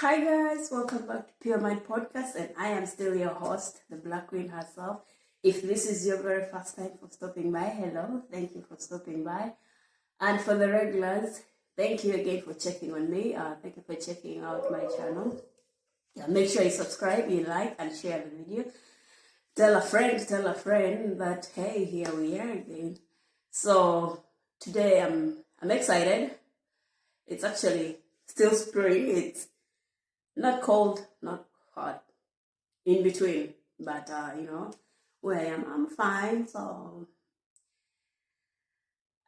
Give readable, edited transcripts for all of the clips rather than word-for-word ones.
Hi guys, welcome back to Pure Mind Podcast, and I am still your host, the Black Queen herself. If this is your very first time for stopping by, hello, thank you for stopping by. And for the regulars, thank you again for checking on me. Thank you for checking out my channel. Make sure you subscribe, you like, and share the video. Tell a friend that hey, here we are again. So today I'm excited. It's actually still spring. It's not cold, not hot, in between. But where I am, I'm fine. So,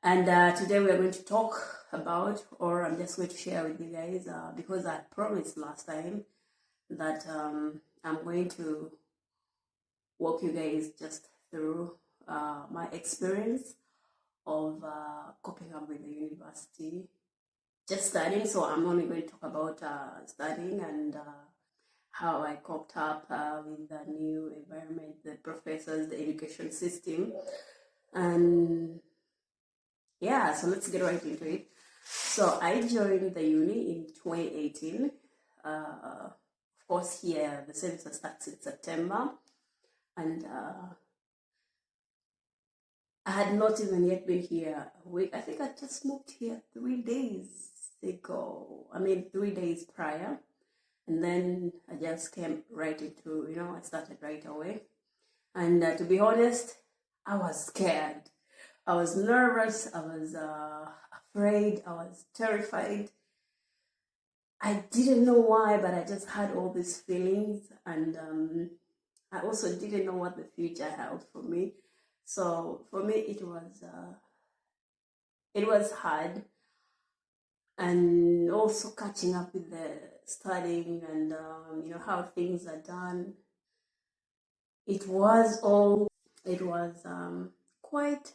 and today we are going to talk about, or I'm just going to share with you guys, because I promised last time that I'm going to walk you guys just through my experience of coping up with the university, just studying. So I'm only going to talk about studying and how I coped up with the new environment, the professors, the education system. And yeah, so let's get right into it. So I joined the uni in 2018. Of course, here the semester starts in September. And I had not even yet been here a week. I think I just moved here 3 days ago. 3 days prior. And then I just came right into, I started right away. And to be honest, I was scared. I was nervous. I was afraid. I was terrified. I didn't know why, but I just had all these feelings. And I also didn't know what the future held for me. So for me, it was hard. And also catching up with the studying and how things are done. It was quite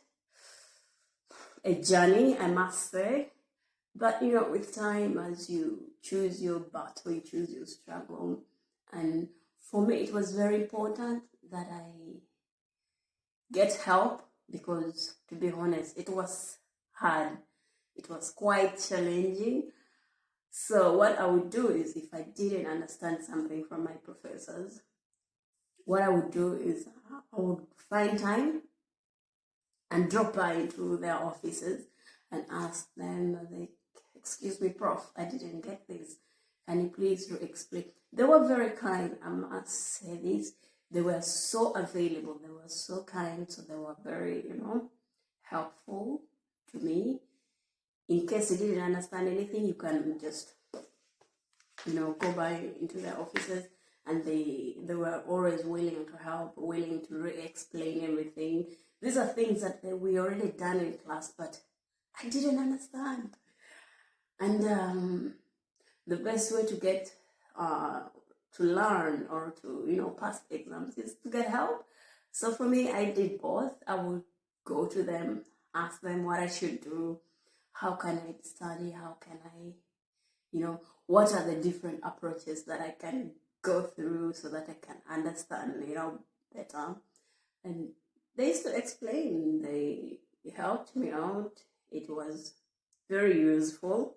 a journey, I must say. But with time, as you choose your battle, you choose your struggle. And for me, it was very important that I get help, because to be honest, it was hard. It was quite challenging. So what I would do is, if I didn't understand something from my professors, what I would do is I would find time and drop by into their offices and ask them, like, excuse me, prof, I didn't get this. Can you please explain? They were very kind, I must say this. They were so available. They were so kind. So they were very, helpful to me. In case you didn't understand anything, you can just, go by into their offices, and they were always willing to help, willing to re-explain everything. These are things that we already done in class, but I didn't understand. And the best way to get to learn or to pass exams is to get help. So for me, I did both. I would go to them, ask them what I should do, how can I study, how can I, what are the different approaches that I can go through so that I can understand, better. And they used to explain. They helped me out. It was very useful,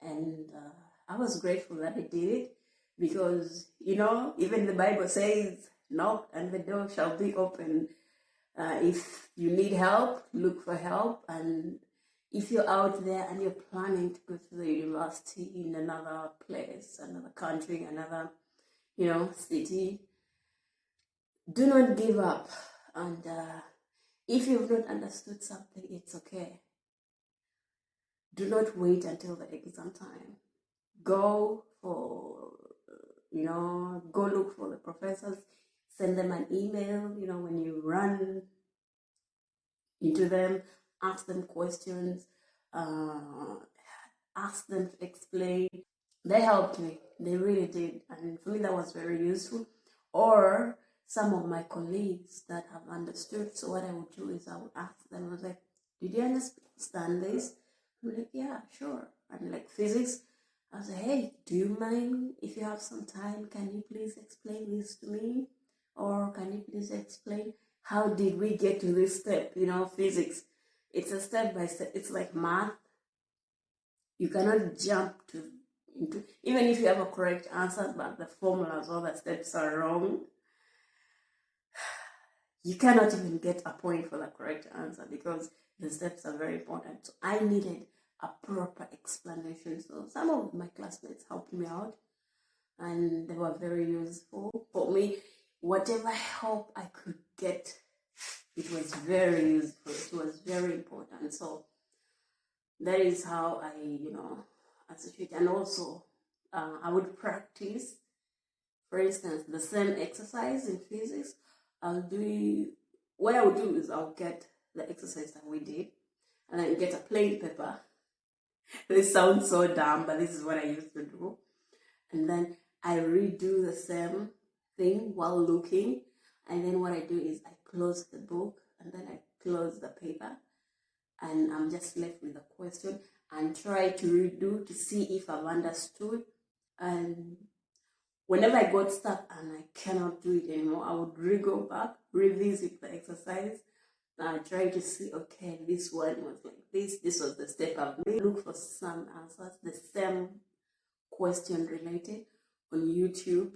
and I was grateful that I did it, because even the Bible says, knock and the door shall be open. If you need help, look for help. And if you're out there and you're planning to go to the university in another place, another country, another city, do not give up. And if you've not understood something, it's okay. Do not wait until the exam time. Go look for the professors, send them an email, when you run into them, ask them questions, ask them to explain. They helped me. They really did. And for me, that was very useful. Or some of my colleagues that have understood. So what I would do is I would ask them, I was like, did you understand this? I'm like, yeah, sure. And like physics, I was like, hey, do you mind if you have some time? Can you please explain this to me? Or can you please explain how did we get to this step? Physics, it's a step by step. It's like math. You cannot jump to, into, even if you have a correct answer, but the formulas or the steps are wrong, you cannot even get a point for the correct answer because the steps are very important. So I needed a proper explanation. So some of my classmates helped me out and they were very useful for me. Whatever help I could get, it was very useful. It was very important. So that is how I, associate. And also, I would practice, for instance, the same exercise in physics. What I would do is I'll get the exercise that we did and then get a plain paper. This sounds so dumb, but this is what I used to do. And then I redo the same thing while looking. And then what I do is I close the book and then I close the paper. And I'm just left with the question and try to redo to see if I've understood. And whenever I got stuck and I cannot do it anymore, I would go back, revisit the exercise, and I try to see, okay, this one was like this was the step I've made. Look for some answers, the same question related on YouTube,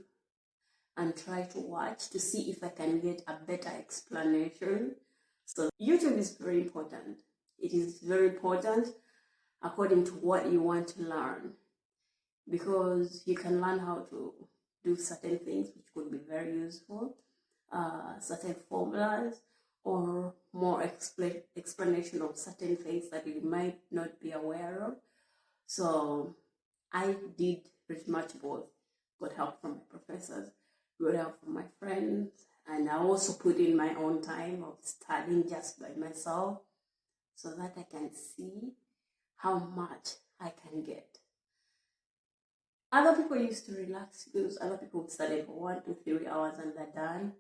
and try to watch to see if I can get a better explanation. So YouTube is very important. It is very important according to what you want to learn, because you can learn how to do certain things which could be very useful, certain formulas, or more explanation of certain things that you might not be aware of. So I did pretty much both. Got help from my professors, got help from my friends, and I also put in my own time of studying just by myself so that I can see how much I can get. Other people used to relax because other people would study for 1 to 3 hours and they're done.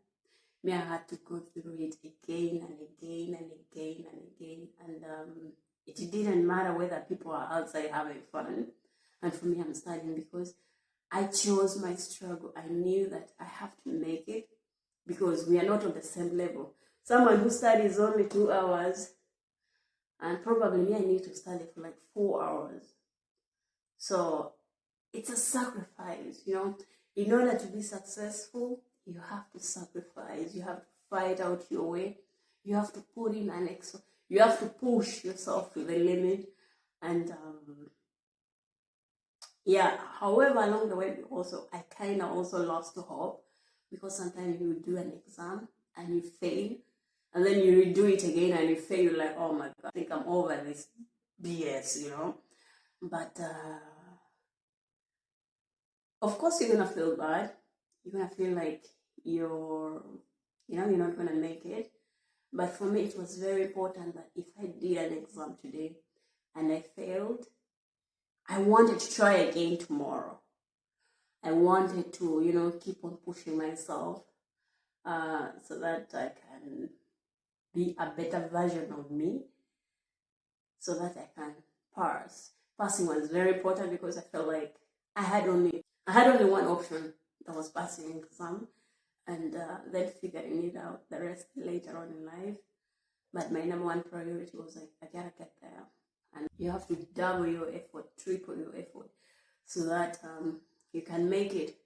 Me, I had to go through it again and again and again and again. And it didn't matter whether people are outside having fun. And for me, I'm studying because I chose my struggle. I knew that I have to make it because we are not on the same level. Someone who studies only 2 hours, and probably me, I need to study for like 4 hours. So it's a sacrifice, In order to be successful, you have to sacrifice. You have to fight out your way. You have to put in an extra. You have to push yourself to the limit. And however, along the way, I kind of also lost hope because sometimes you do an exam and you fail. And then you redo it again and you fail. You're like, oh my God, I think I'm over this BS, But of course, you're going to feel bad. You're going to feel like you're not going to make it. But for me, it was very important that if I did an exam today and I failed, I wanted to try again tomorrow. I wanted to, keep on pushing myself so that I can be a better version of me so that I can pass. Passing was very important because I felt like I had only one option, that was passing exam, and then figuring it out the rest later on in life. But my number one priority was like, I gotta get there. And you have to double your effort, triple your effort, so that you can make it.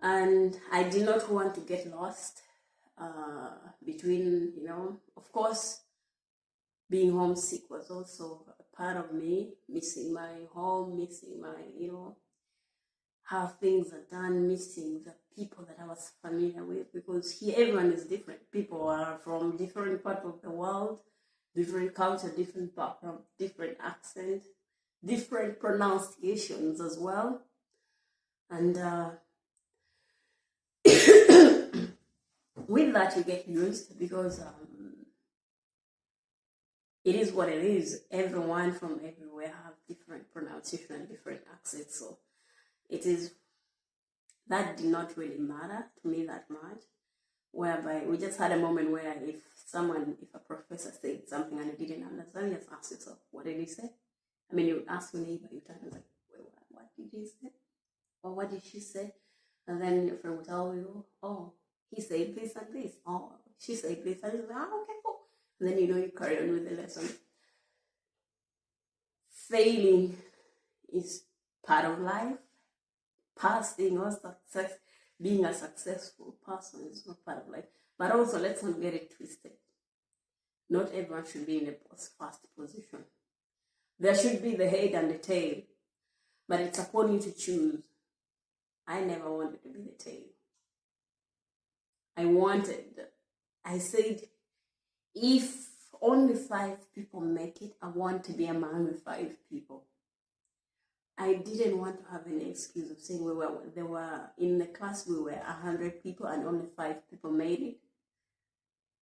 And I did not want to get lost between, of course, being homesick was also a part of me, missing my home, missing my, how things are done, missing the people that I was familiar with, because here everyone is different. People are from different parts of the world, different culture, different background, different accent, different pronunciations as well. And with that, you get used because it is what it is. Everyone from everywhere have different pronunciation and different accents. So that did not really matter to me that much. Whereby we just had a moment where if a professor said something and you didn't understand, you just ask yourself, what did he say? I mean, you would ask your neighbor, you turn and like, wait, what did he say? Or what did she say? And then your friend would tell you, oh, he said this and this. Oh, she said this and this. Okay, cool. And then you carry on with the lesson. Failing is part of life. Passing or success, being a successful person is not part of life. But also, let's not get it twisted. Not everyone should be in a first position. There should be the head and the tail, but it's upon you to choose. I never wanted to be the tail. I said, if only 5 people make it, I want to be among the 5 people. I didn't want to have any excuse of saying there were in the class we were 100 people and only 5 people made it.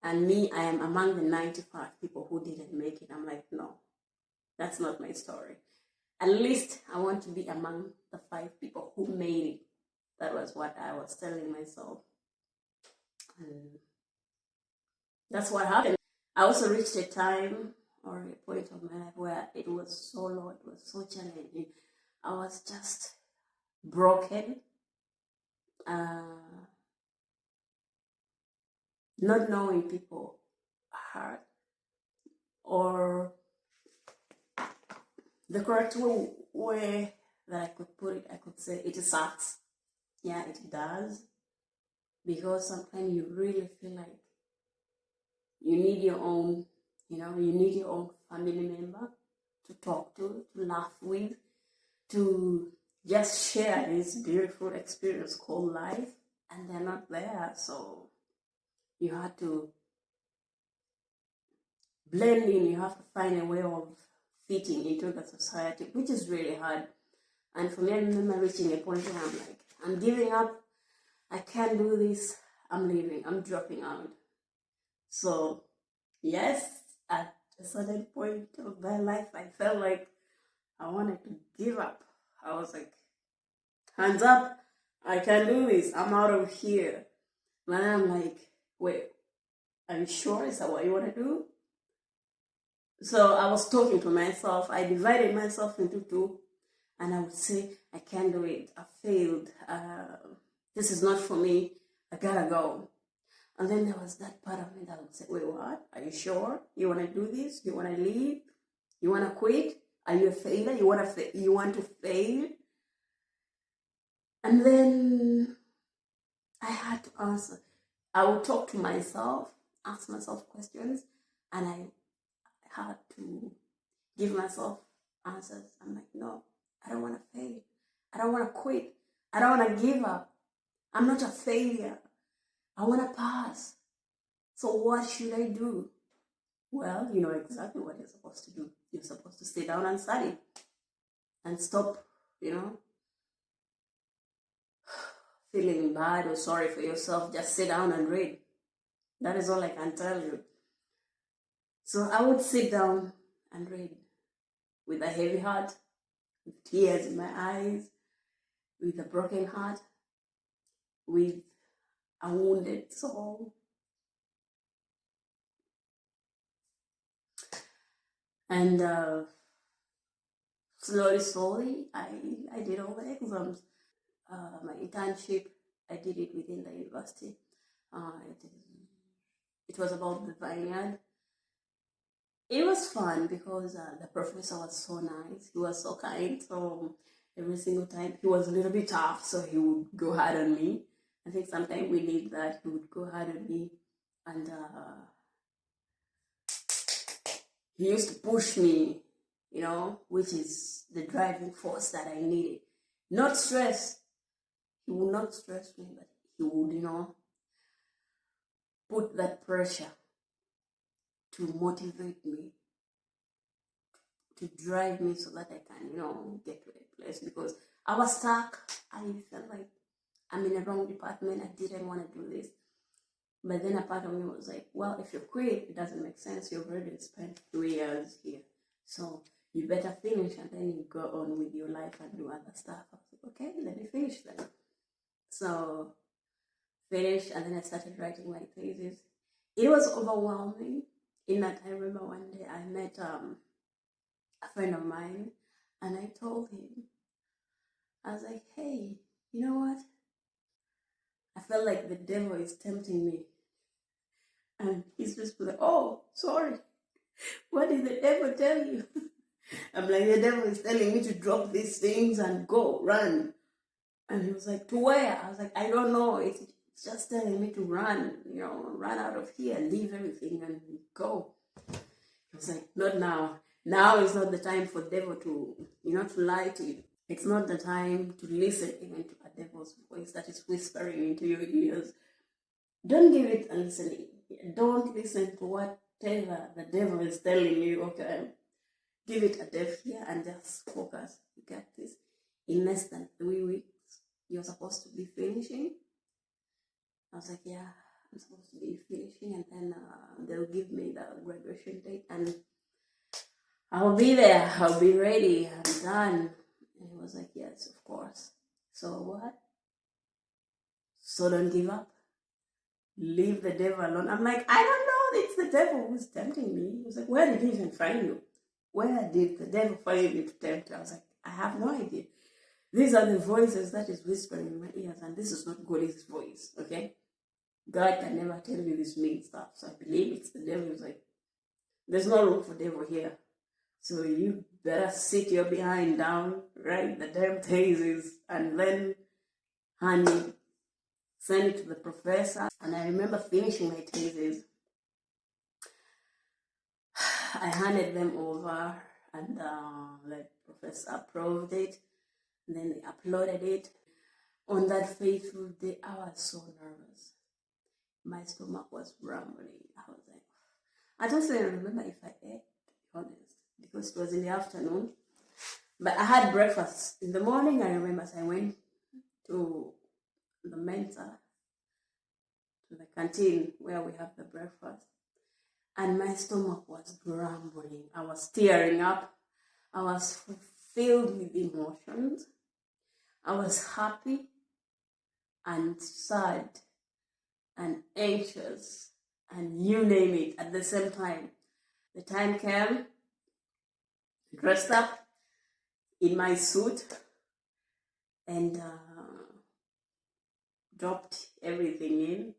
And me, I am among the 95 people who didn't make it. I'm like, no, that's not my story. At least I want to be among the 5 people who made it. That was what I was telling myself. And that's what happened. I also reached a time or a point of my life where it was so low, it was so challenging. I was just broken, not knowing people hurt, or the correct way that I could put it, I could say it sucks. Yeah, it does. Because sometimes you really feel like you need your own, you need your own family member to talk to laugh with, to just share this beautiful experience called life, and they're not there. So you have to blend in, you have to find a way of fitting into the society, which is really hard. And for me, I remember reaching a point where I'm like, I'm giving up, I can't do this, I'm leaving, I'm dropping out. So yes, at a certain point of my life, I felt like I wanted to give up. I was like, hands up, I can't do this, I'm out of here. And I'm like, wait, are you sure? Is that what you want to do? So I was talking to myself. I divided myself into 2, and I would say, I can't do it. I failed. This is not for me. I gotta go. And then there was that part of me that would say, wait, what? Are you sure? You want to do this? You want to leave? You want to quit? Are you a failure? You want to fail? And then I had to answer. I would talk to myself, ask myself questions, and I had to give myself answers. I'm like, no, I don't want to fail. I don't want to quit. I don't want to give up. I'm not a failure. I want to pass. So what should I do? Well, you know exactly what you're supposed to do. You're supposed to sit down and study and stop, feeling bad or sorry for yourself. Just sit down and read. That is all I can tell you. So I would sit down and read with a heavy heart, with tears in my eyes, with a broken heart, with a wounded soul. And slowly, I did all the exams. My internship, I did it within the university. It was about the vineyard. It was fun because the professor was so nice. He was so kind. So every single time, he was a little bit tough, so he would go hard on me. I think sometimes we need that. He would go hard on me, and he used to push me, which is the driving force that I needed. Not stress. He would not stress me, but he would, put that pressure to motivate me, to drive me so that I can, get to a place, because I was stuck. I felt like I'm in the wrong department. I didn't want to do this. But then a part of me was like, well, if you quit, it doesn't make sense. You've already spent 3 years here. So you better finish and then you go on with your life and do other stuff. I was like, okay, let me finish then. So finished, and then I started writing my thesis. It was overwhelming. In that, I remember one day I met a friend of mine, and I told him, I was like, hey, you know what? I felt like the devil is tempting me. And he's just like, oh, sorry. What did the devil tell you? I'm like, the devil is telling me to drop these things and go, run. And he was like, to where? I was like, I don't know. It's just telling me to run, run out of here, leave everything and go. He was like, not now. Now is not the time for the devil to, to lie to you. It's not the time to listen even to a devil's voice that is whispering into your ears. Don't give it a listening. Don't listen to whatever the devil is telling you, okay? Give it a deaf ear and just focus. You got this. In less than 3 weeks, you're supposed to be finishing. I was like, yeah, I'm supposed to be finishing, and then they'll give me the graduation date, and I'll be there. I'll be ready. I'm done. And he was like, yes, of course. So what? So don't give up. Leave the devil alone. I'm like, I don't know. It's the devil who's tempting me. He was like, where did he even find you? Where did the devil find you to tempt you? I was like, I have no idea. These are the voices that is whispering in my ears, and this is not God's voice, okay? God can never tell you this mean stuff. So I believe it's the devil who's like, there's no room for devil here. So you better sit your behind down, write the damn thesis, and then send it to the professor. And I remember finishing my thesis. I handed them over, and the professor approved it. And then they uploaded it. On that fateful day, I was so nervous. My stomach was rumbling. I was like, I don't even remember if I ate, to be honest, because it was in the afternoon. But I had breakfast. In the morning, I remember I went to the Mensa, to the canteen where we have the breakfast. And my stomach was grumbling. I was tearing up. I was filled with emotions. I was happy and sad and anxious and you name it at the same time. The time came, dressed up in my suit and dropped everything in.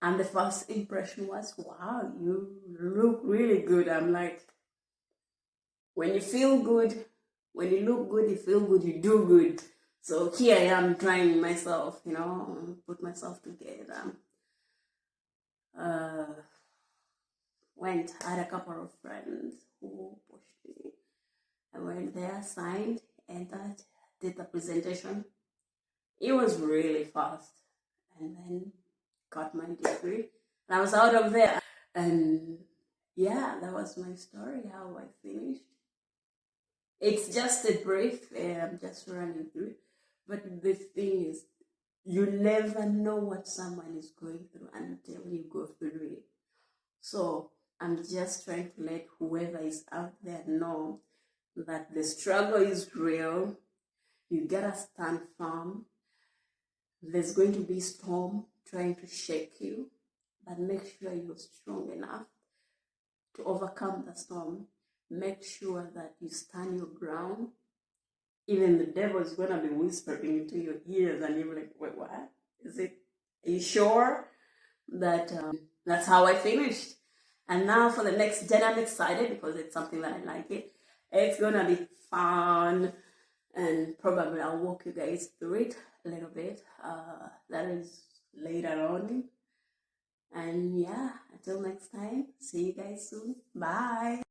And the first impression was, wow, you look really good. I'm like, when you feel good, when you look good, you feel good, you do good. So here I am trying myself, put myself together. I had a couple of friends who pushed me. I went there, signed, entered, did the presentation. It was really fast. And then got my degree. And I was out of there. And yeah, that was my story, how I finished. It's just a brief, I'm just running through. But the thing is, you never know what someone is going through until you go through it. So I'm just trying to let whoever is out there know that the struggle is real. You gotta stand firm. There's going to be storm trying to shake you, but make sure you're strong enough to overcome the storm. Make sure that you stand your ground. Even the devil is gonna be whispering into your ears, and you're like, wait, what? Is it? Are you sure? That's how I finished. And now for the next gen, I'm excited because it's something that I like it. It's gonna be fun, and probably I'll walk you guys through it a little bit. That is later on. And yeah, until next time, see you guys soon. Bye.